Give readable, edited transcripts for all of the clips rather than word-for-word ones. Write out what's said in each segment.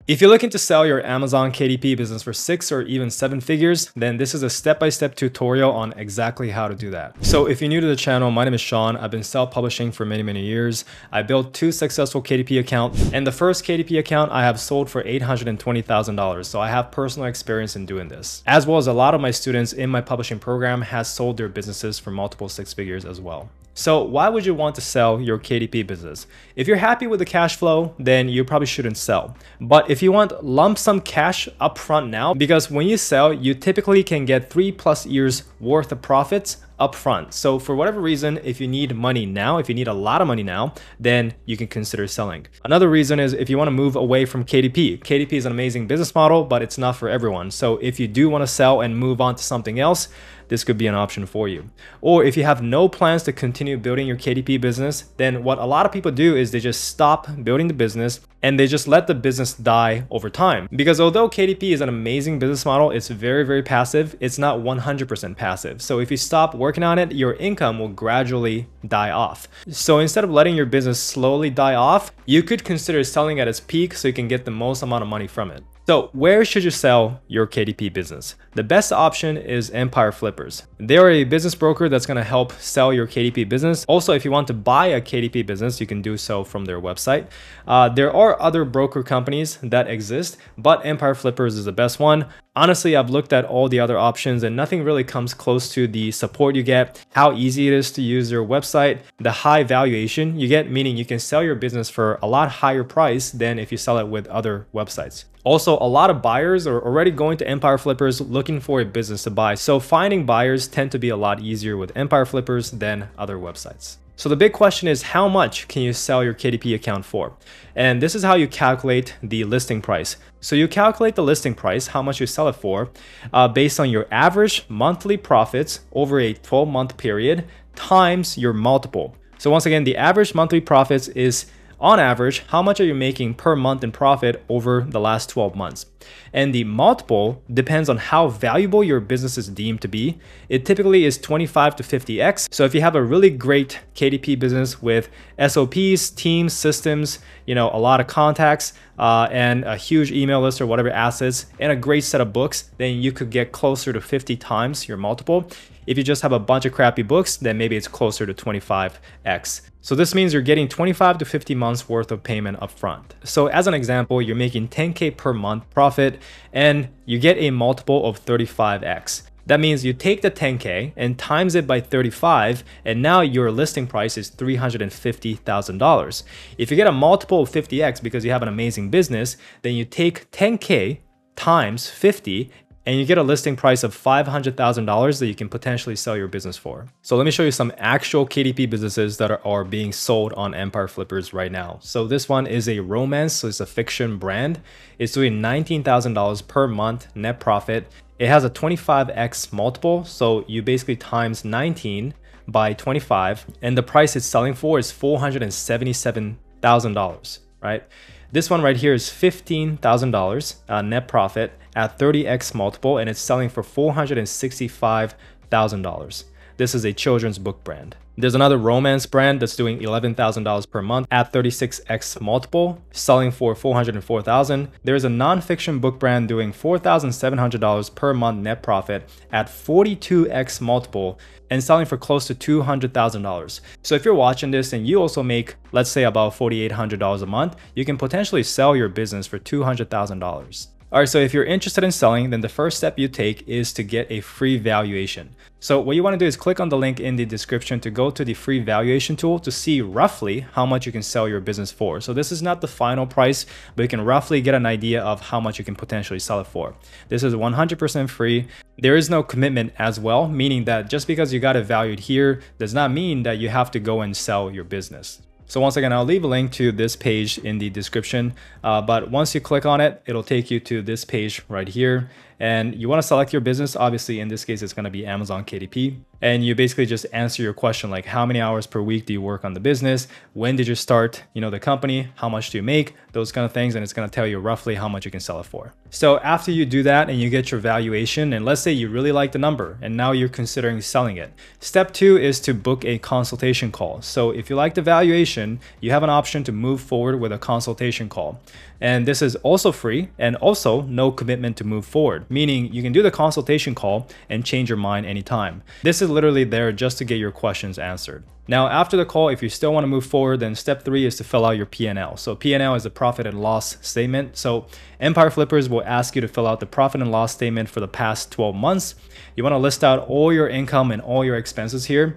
If you're looking to sell your Amazon KDP business for 6 or even 7 figures, then this is a step-by-step tutorial on exactly how to do that. So if you're new to the channel, my name is Sean. I've been self-publishing for many years. I built 2 successful KDP accounts, and the first KDP account I have sold for $820,000. So I have personal experience in doing this, as well as a lot of my students in my publishing program has sold their businesses for multiple 6 figures as well. So why would you want to sell your KDP business? If you're happy with the cash flow, then you probably shouldn't sell. But if you want lump sum cash upfront now, because when you sell, you typically can get 3+ years worth of profits upfront. So for whatever reason, if you need money now, if you need a lot of money now, then you can consider selling. Another reason is if you want to move away from KDP. KDP is an amazing business model, but it's not for everyone. So if you do want to sell and move on to something else, this could be an option for you. Or if you have no plans to continue building your KDP business, then what a lot of people do is they just stop building the business and they just let the business die over time. Because although KDP is an amazing business model, it's very passive. It's not 100% passive. So if you stop working on it, your income will gradually die off. So instead of letting your business slowly die off, you could consider selling at its peak so you can get the most amount of money from it. So where should you sell your KDP business? The best option is Empire Flippers. They're a business broker that's going to help sell your KDP business. Also, if you want to buy a KDP business, you can do so from their website. There are other broker companies that exist, but Empire Flippers is the best one. Honestly, I've looked at all the other options and nothing really comes close to the support you get, how easy it is to use their website, the high valuation you get, meaning you can sell your business for a lot higher price than if you sell it with other websites. Also, a lot of buyers are already going to Empire Flippers looking for a business to buy. So finding buyers tend to be a lot easier with Empire Flippers than other websites. So the big question is, how much can you sell your KDP account for? And this is how you calculate the listing price. So you calculate the listing price, how much you sell it for, based on your average monthly profits over a 12-month period times your multiple. So once again, the average monthly profits is on average, how much are you making per month in profit over the last 12 months? And the multiple depends on how valuable your business is deemed to be. It typically is 25 to 50x. So if you have a really great KDP business with SOPs, teams, systems, a lot of contacts, and a huge email list or whatever assets, and a great set of books, then you could get closer to 50 times your multiple. If you just have a bunch of crappy books, then maybe it's closer to 25x. So this means you're getting 25 to 50 months worth of payment upfront. So as an example, you're making 10K per month profit and you get a multiple of 35x. That means you take the 10K and times it by 35, and now your listing price is $350,000. If you get a multiple of 50x because you have an amazing business, then you take 10K times 50 and you get a listing price of $500,000 that you can potentially sell your business for. So let me show you some actual KDP businesses that are being sold on Empire Flippers right now. So this one is a romance, so it's a fiction brand. It's doing $19,000 per month net profit. It has a 25x multiple, so you basically times 19 by 25, and the price it's selling for is $477,000, right? This one right here is $15,000 net profit at 30x multiple, and it's selling for $465,000. This is a children's book brand. There's another romance brand that's doing $11,000 per month at 36x multiple, selling for $404,000. There's a nonfiction book brand doing $4,700 per month net profit at 42x multiple and selling for close to $200,000. So if you're watching this and you also make, let's say, about $4,800 a month, you can potentially sell your business for $200,000. All right, so if you're interested in selling, then the first step you take is to get a free valuation. So what you want to do is click on the link in the description to go to the free valuation tool to see roughly how much you can sell your business for. So this is not the final price, but you can roughly get an idea of how much you can potentially sell it for. This is 100% free. There is no commitment as well, meaning that just because you got it valued here does not mean that you have to go and sell your business. So once again, I'll leave a link to this page in the description, but once you click on it, it'll take you to this page right here. And you want to select your business. Obviously, in this case, it's going to be Amazon KDP. And you basically just answer your question like, how many hours per week do you work on the business? When did you start, the company? How much do you make? Those kind of things. And it's going to tell you roughly how much you can sell it for. So after you do that and you get your valuation, and let's say you really like the number and now you're considering selling it. Step 2 is to book a consultation call. So if you like the valuation, addition, you have an option to move forward with a consultation call. And this is also free and also no commitment to move forward, meaning you can do the consultation call and change your mind anytime. This is literally there just to get your questions answered. Now, after the call, if you still want to move forward, then step 3 is to fill out your P&L. So P&L is the profit and loss statement. So Empire Flippers will ask you to fill out the profit and loss statement for the past 12 months. You want to list out all your income and all your expenses here.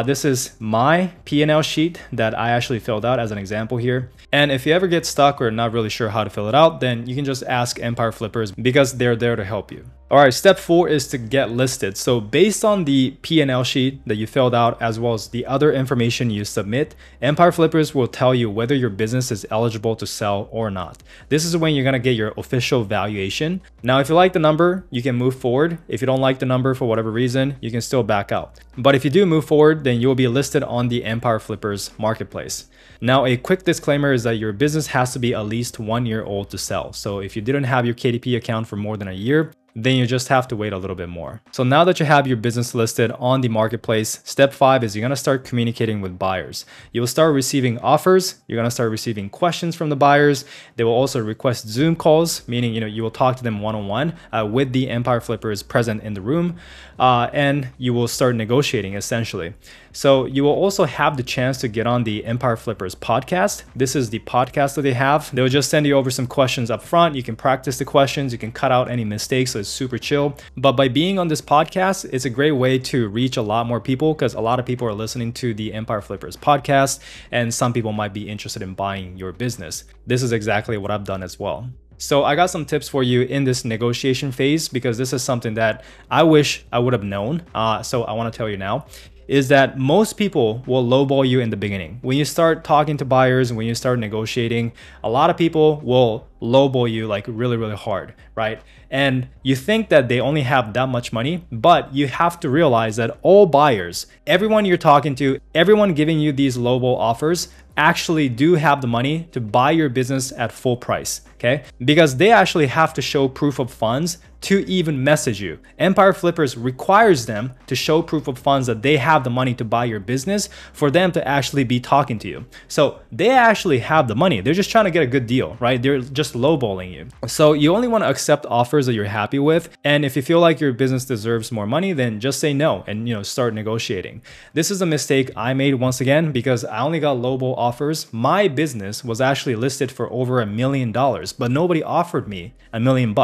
This is my P&L sheet that I actually filled out as an example here. And if you ever get stuck or not really sure how to fill it out, then you can just ask Empire Flippers because they're there to help you. All right, step 4 is to get listed. So based on the P&L sheet that you filled out, as well as the other information you submit, Empire Flippers will tell you whether your business is eligible to sell or not. This is when you're gonna get your official valuation. Now, if you like the number, you can move forward. If you don't like the number for whatever reason, you can still back out. But if you do move forward, then you will be listed on the Empire Flippers marketplace. Now, a quick disclaimer is that your business has to be at least 1 year old to sell. So if you didn't have your KDP account for more than a year, then you just have to wait a little bit more. So now that you have your business listed on the marketplace, step 5 is you're gonna start communicating with buyers. You will start receiving offers. You're gonna start receiving questions from the buyers. They will also request Zoom calls, meaning you will talk to them one-on-one with the Empire Flippers present in the room, and you will start negotiating essentially. So you will also have the chance to get on the Empire Flippers podcast. This is the podcast that they have. They will just send you over some questions up front. You can practice the questions. You can cut out any mistakes. So it's super chill. But by being on this podcast, it's a great way to reach a lot more people because a lot of people are listening to the Empire Flippers podcast, and some people might be interested in buying your business. This is exactly what I've done as well. So I got some tips for you in this negotiation phase because this is something that I wish I would have known. So I want to tell you now is that most people will lowball you in the beginning. When you start talking to buyers, when you start negotiating, a lot of people will lowball you like really, really hard, right? And you think that they only have that much money, but you have to realize that all buyers, everyone you're talking to, everyone giving you these lowball offers actually do have the money to buy your business at full price, okay? Because they actually have to show proof of funds to even message you. Empire Flippers requires them to show proof of funds that they have the money to buy your business for them to actually be talking to you. So they actually have the money. They're just trying to get a good deal, right? They're just lowballing you. So you only want to accept offers that you're happy with. And if you feel like your business deserves more money, then just say no and start negotiating. This is a mistake I made once again because I only got lowball offers. My business was actually listed for over $1 million, but nobody offered me $1 million.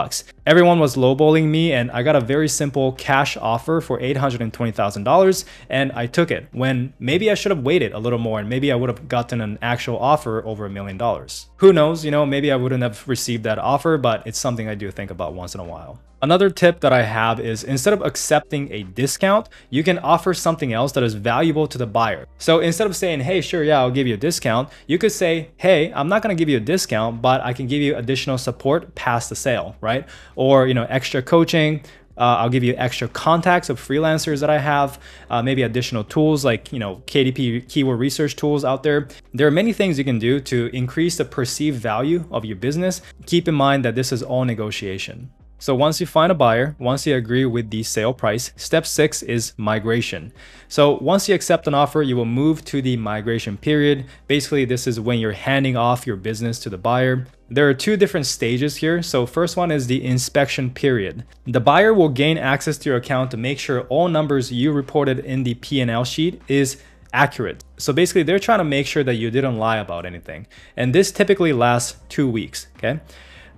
Everyone was lowballing me, and I got a very simple cash offer for $820,000, and I took it when maybe I should have waited a little more and maybe I would have gotten an actual offer over $1 million. Who knows, maybe I wouldn't have received that offer, but it's something I do think about once in a while. Another tip that I have is instead of accepting a discount, you can offer something else that is valuable to the buyer. So instead of saying, hey, sure, yeah, I'll give you a discount, you could say, hey, I'm not going to give you a discount, but I can give you additional support past the sale, right? Or, extra coaching. I'll give you extra contacts of freelancers that I have, maybe additional tools like, KDP keyword research tools out there. There are many things you can do to increase the perceived value of your business. Keep in mind that this is all negotiation. So once you find a buyer, once you agree with the sale price, step 6 is migration. So once you accept an offer, you will move to the migration period. Basically, this is when you're handing off your business to the buyer. There are 2 different stages here. So first one is the inspection period. The buyer will gain access to your account to make sure all numbers you reported in the P&L sheet is accurate. So basically, they're trying to make sure that you didn't lie about anything. And this typically lasts 2 weeks, okay?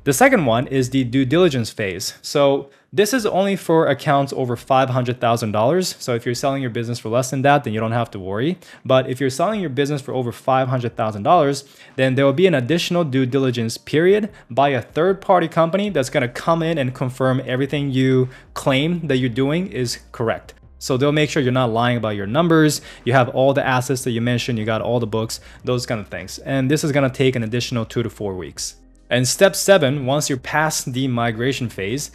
The second one is the due diligence phase. So this is only for accounts over $500,000. So if you're selling your business for less than that, then you don't have to worry. But if you're selling your business for over $500,000, then there will be an additional due diligence period by a third-party company that's going to come in and confirm everything you claim that you're doing is correct. So they'll make sure you're not lying about your numbers. You have all the assets that you mentioned. You got all the books, those kind of things. And this is going to take an additional 2 to 4 weeks. And step 7, once you're past the migration phase,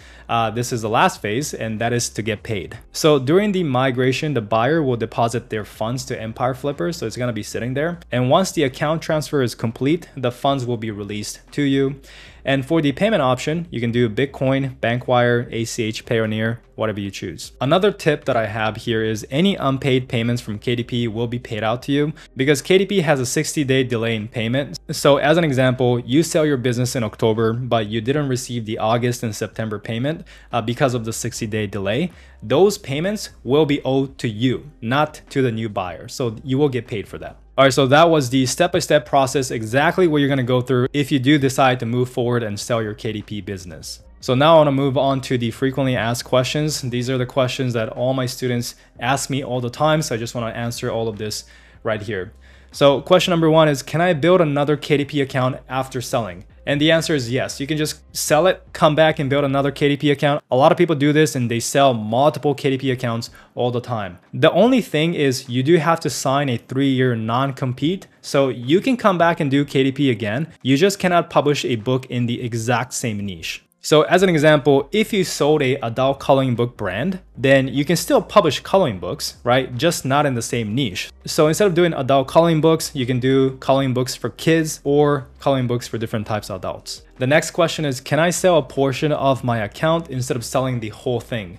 this is the last phase, and that is to get paid. So during the migration, the buyer will deposit their funds to Empire Flippers, so it's going to be sitting there. And once the account transfer is complete, the funds will be released to you. And for the payment option, you can do Bitcoin, Bankwire, ACH, Payoneer, whatever you choose. Another tip that I have here is any unpaid payments from KDP will be paid out to you because KDP has a 60-day delay in payment. So as an example, you sell your business in October, but you didn't receive the August and September payment because of the 60-day delay. Those payments will be owed to you, not to the new buyer. So you will get paid for that. All right, so that was the step-by-step process, exactly what you're gonna go through if you do decide to move forward and sell your KDP business. So now I want to move on to the frequently asked questions. These are the questions that all my students ask me all the time. So I just want to answer all of this right here. So question number one is, can I build another KDP account after selling? And the answer is yes. You can just sell it, come back and build another KDP account. A lot of people do this and they sell multiple KDP accounts all the time. The only thing is you do have to sign a 3-year non-compete. So you can come back and do KDP again. You just cannot publish a book in the exact same niche. So as an example, if you sold a adult coloring book brand, then you can still publish coloring books, right? Just not in the same niche. So instead of doing adult coloring books, you can do coloring books for kids or coloring books for different types of adults. The next question is, can I sell a portion of my account instead of selling the whole thing?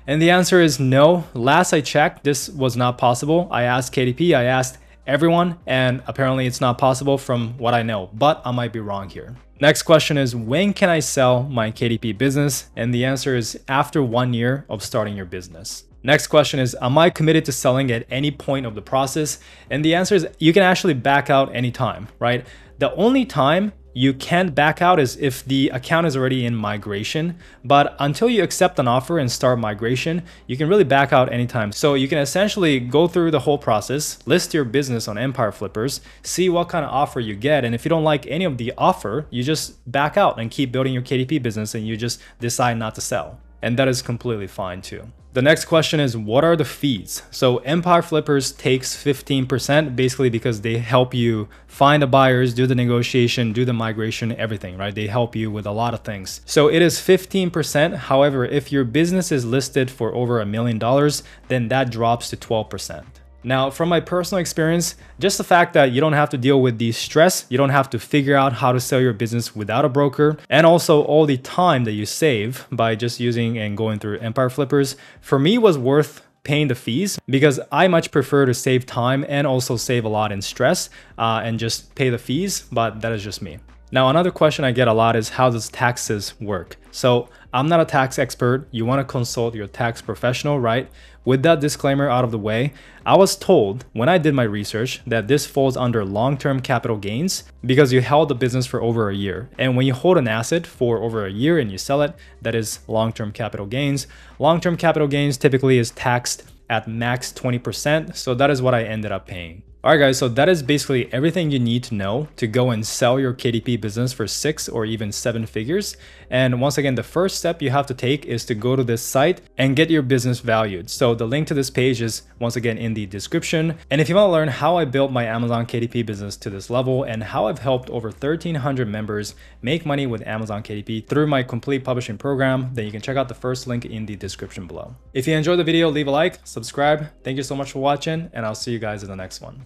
And the answer is no. Last I checked, this was not possible. I asked KDP, I asked everyone, and apparently it's not possible from what I know, but I might be wrong here. Next question is, when can I sell my KDP business? And the answer is after 1 year of starting your business. Next question is, am I committed to selling at any point of the process? And the answer is you can actually back out anytime, right? The only time you can't back out is if the account is already in migration, but until you accept an offer and start migration, you can really back out anytime. So you can essentially go through the whole process, list your business on Empire Flippers, see what kind of offer you get. And if you don't like any of the offer, you just back out and keep building your KDP business and you just decide not to sell. And that is completely fine too. The next question is, what are the fees? So Empire Flippers takes 15% basically because they help you find the buyers, do the negotiation, do the migration, everything, right? They help you with a lot of things. So it is 15%. However, if your business is listed for over $1 million, then that drops to 12%. Now, from my personal experience, just the fact that you don't have to deal with the stress, you don't have to figure out how to sell your business without a broker, and also all the time that you save by just using and going through Empire Flippers, for me was worth paying the fees because I much prefer to save time and also save a lot in stress and just pay the fees, but that is just me. Now, another question I get a lot is, how does taxes work? So I'm not a tax expert. You want to consult your tax professional, right? With that disclaimer out of the way, I was told when I did my research that this falls under long-term capital gains because you held the business for over a year. And when you hold an asset for over a year and you sell it, that is long-term capital gains. Long-term capital gains typically is taxed at max 20%. So that is what I ended up paying. All right, guys, so that is basically everything you need to know to go and sell your KDP business for 6 or even 7 figures. And once again, the first step you have to take is to go to this site and get your business valued. So the link to this page is once again in the description. And if you want to learn how I built my Amazon KDP business to this level and how I've helped over 1,300 members make money with Amazon KDP through my complete publishing program, then you can check out the first link in the description below. If you enjoyed the video, leave a like, subscribe. Thank you so much for watching, and I'll see you guys in the next one.